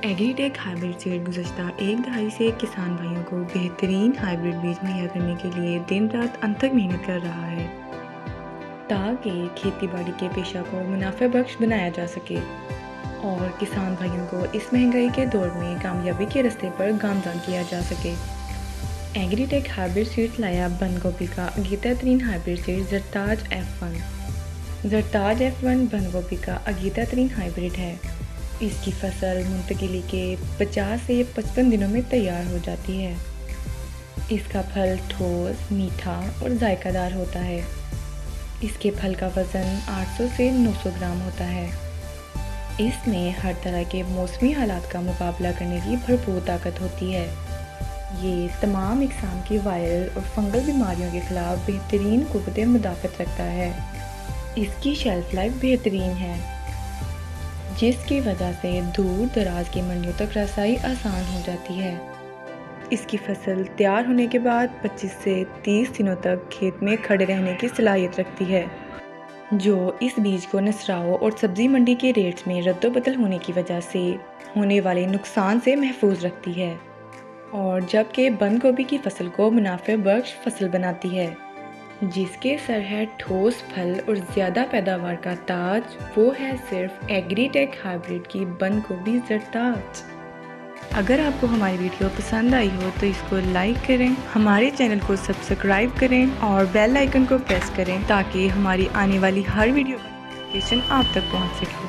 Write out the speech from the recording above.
ایگریٹیک hybrid sad گزشتہ ایک دہائی سے کسان بھائیوں کو بہترین ہائیبرڈ بیج مہیا کرنے کے لیے دن رات انتھک محنت کر رہا ہے تاکہ کھیتی باڑی کے پیشہ کو منافع بخش بنایا جا سکے اور کسان بھائیوں کو اس مہنگائی کے دور میں کامیابی کے راستے پر گامزن کیا جا سکے۔ ایگریٹیک ہائیبرڈ سیڈز لایا بند گوبھی کا اگیتا ترین hybrid seed Zartaj F1۔ Zartaj F1 بند گوبھی کا اگیتا ترین ہائیبرڈ ہے۔ اس کی فصل منتقلی کے 50 سے 55 دنوں میں تیار ہو جاتی ہے۔ اس کا پھل ٹھوس، میٹھا اور ذائقہ دار ہوتا ہے۔ اس کے پھل کا وزن 800 سے 900 گرام ہوتا ہے۔ اس میں ہر طرح کے موسمی حالات کا مقابلہ کرنے کی بھرپور طاقت ہوتی ہے۔ یہ تمام اقسام کی وائرل اور فنگل بیماریوں کے خلاف بہترین قوت مدافعت رکھتا ہے۔ اس کی شیلف لائف بہترین ہے، جس کی وجہ سے دور دراز کی منڈیوں تک رسائی آسان ہو جاتی ہے۔ اس کی فصل تیار ہونے کے بعد 25 سے 30 دنوں تک کھیت میں کھڑے رہنے کی صلاحیت رکھتی ہے، جو اس بیج کو نسراؤ اور سبزی منڈی کے ریٹس میں رد و بدل ہونے کی وجہ سے ہونے والے نقصان سے محفوظ رکھتی ہے، اور جبکہ بند گوبھی کی فصل کو منافع بخش فصل بناتی ہے، جس کے سر ہے ٹھوس پھل اور زیادہ پیداوار کا تاج، وہ ہے صرف ایگریٹیک ہائیبرڈ کی بند گوبھی زرتاج۔ اگر آپ کو ہماری ویڈیو پسند آئی ہو تو اس کو لائک کریں، ہمارے چینل کو سبسکرائب کریں اور بیل آئیکن کو پریس کریں تاکہ ہماری آنے والی ہر ویڈیو کا نوٹیفیکیشن آپ تک پہنچ سکے۔